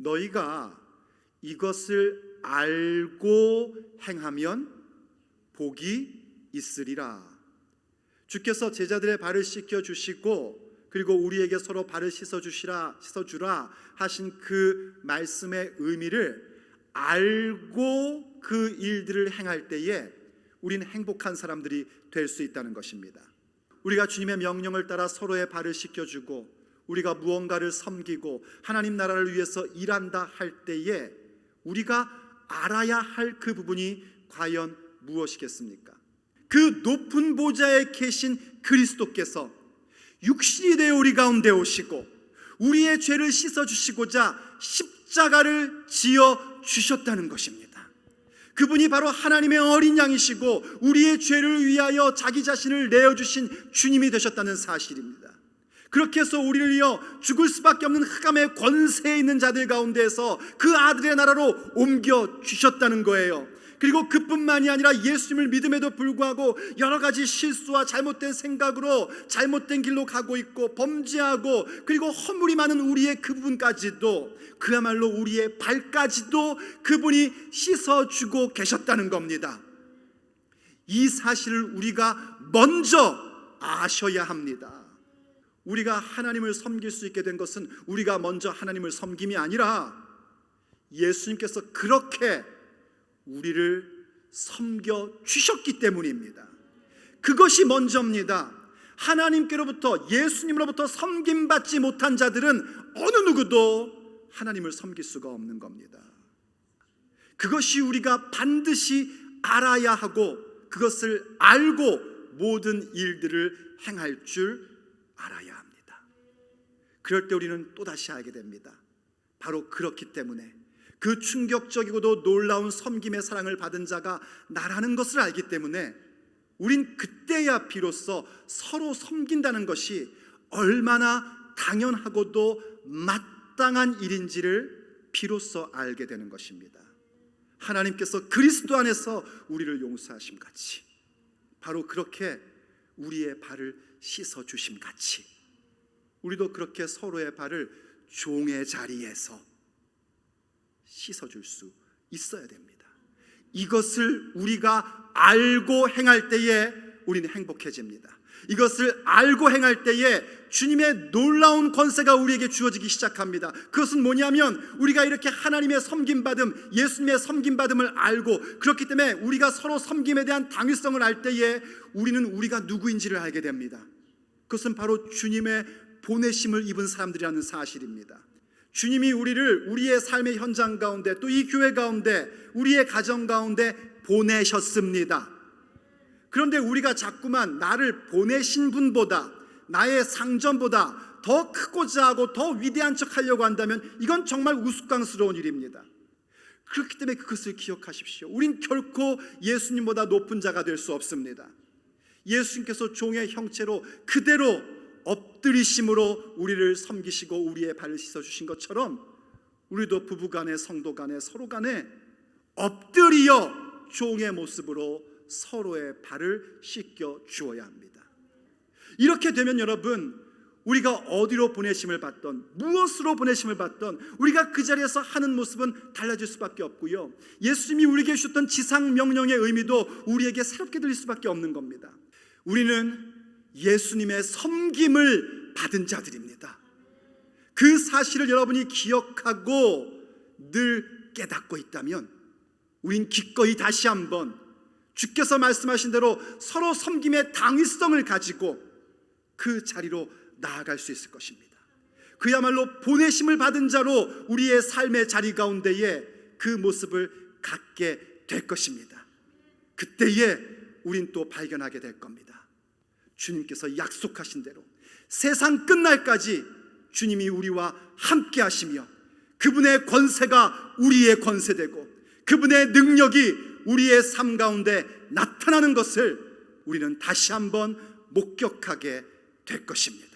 너희가 이것을 알고 행하면 복이 있으리라. 주께서 제자들의 발을 씻겨 주시고 그리고 우리에게 서로 발을 씻어주라 하신 그 말씀의 의미를 알고 그 일들을 행할 때에 우리는 행복한 사람들이 될 수 있다는 것입니다. 우리가 주님의 명령을 따라 서로의 발을 씻겨주고 우리가 무언가를 섬기고 하나님 나라를 위해서 일한다 할 때에 우리가 알아야 할 그 부분이 과연 무엇이겠습니까? 그 높은 보좌에 계신 그리스도께서 육신이 되어 우리 가운데 오시고 우리의 죄를 씻어주시고자 십자가를 지어 주셨다는 것입니다. 그분이 바로 하나님의 어린 양이시고 우리의 죄를 위하여 자기 자신을 내어주신 주님이 되셨다는 사실입니다. 그렇게 해서 우리를 위하여 죽을 수밖에 없는 흑암의 권세에 있는 자들 가운데에서 그 아들의 나라로 옮겨 주셨다는 거예요. 그리고 그뿐만이 아니라 예수님을 믿음에도 불구하고 여러 가지 실수와 잘못된 생각으로 잘못된 길로 가고 있고 범죄하고 그리고 허물이 많은 우리의 그 부분까지도 그야말로 우리의 발까지도 그분이 씻어주고 계셨다는 겁니다. 이 사실을 우리가 먼저 아셔야 합니다. 우리가 하나님을 섬길 수 있게 된 것은 우리가 먼저 하나님을 섬김이 아니라 예수님께서 그렇게 우리를 섬겨 주셨기 때문입니다. 그것이 먼저입니다. 하나님께로부터 예수님으로부터 섬김받지 못한 자들은 어느 누구도 하나님을 섬길 수가 없는 겁니다. 그것이 우리가 반드시 알아야 하고 그것을 알고 모든 일들을 행할 줄 알아야 합니다. 그럴 때 우리는 또다시 알게 됩니다. 바로 그렇기 때문에 그 충격적이고도 놀라운 섬김의 사랑을 받은 자가 나라는 것을 알기 때문에 우린 그때야 비로소 서로 섬긴다는 것이 얼마나 당연하고도 마땅한 일인지를 비로소 알게 되는 것입니다. 하나님께서 그리스도 안에서 우리를 용서하심 같이 바로 그렇게 우리의 발을 씻어주심 같이 우리도 그렇게 서로의 발을 종의 자리에서 씻어줄 수 있어야 됩니다. 이것을 우리가 알고 행할 때에 우리는 행복해집니다. 이것을 알고 행할 때에 주님의 놀라운 권세가 우리에게 주어지기 시작합니다. 그것은 뭐냐면 우리가 이렇게 하나님의 섬김받음, 예수님의 섬김받음을 알고 그렇기 때문에 우리가 서로 섬김에 대한 당위성을 알 때에 우리는 우리가 누구인지를 알게 됩니다. 그것은 바로 주님의 보내심을 입은 사람들이라는 사실입니다. 주님이 우리를 우리의 삶의 현장 가운데 또 이 교회 가운데 우리의 가정 가운데 보내셨습니다. 그런데 우리가 자꾸만 나를 보내신 분보다 나의 상전보다 더 크고자 하고 더 위대한 척 하려고 한다면 이건 정말 우스꽝스러운 일입니다. 그렇기 때문에 그것을 기억하십시오. 우린 결코 예수님보다 높은 자가 될 수 없습니다. 예수님께서 종의 형체로 그대로 엎드리심으로 우리를 섬기시고 우리의 발을 씻어주신 것처럼 우리도 부부간에 성도 간에 서로 간에 엎드려 종의 모습으로 서로의 발을 씻겨 주어야 합니다. 이렇게 되면 여러분 우리가 어디로 보내심을 받던 무엇으로 보내심을 받던 우리가 그 자리에서 하는 모습은 달라질 수밖에 없고요, 예수님이 우리에게 주셨던 지상 명령의 의미도 우리에게 새롭게 들릴 수밖에 없는 겁니다. 우리는 예수님의 섬김을 받은 자들입니다. 그 사실을 여러분이 기억하고 늘 깨닫고 있다면 우린 기꺼이 다시 한번 주께서 말씀하신 대로 서로 섬김의 당위성을 가지고 그 자리로 나아갈 수 있을 것입니다. 그야말로 보내심을 받은 자로 우리의 삶의 자리 가운데에 그 모습을 갖게 될 것입니다. 그때에 우린 또 발견하게 될 겁니다. 주님께서 약속하신 대로 세상 끝날까지 주님이 우리와 함께 하시며 그분의 권세가 우리의 권세되고 그분의 능력이 우리의 삶 가운데 나타나는 것을 우리는 다시 한번 목격하게 될 것입니다.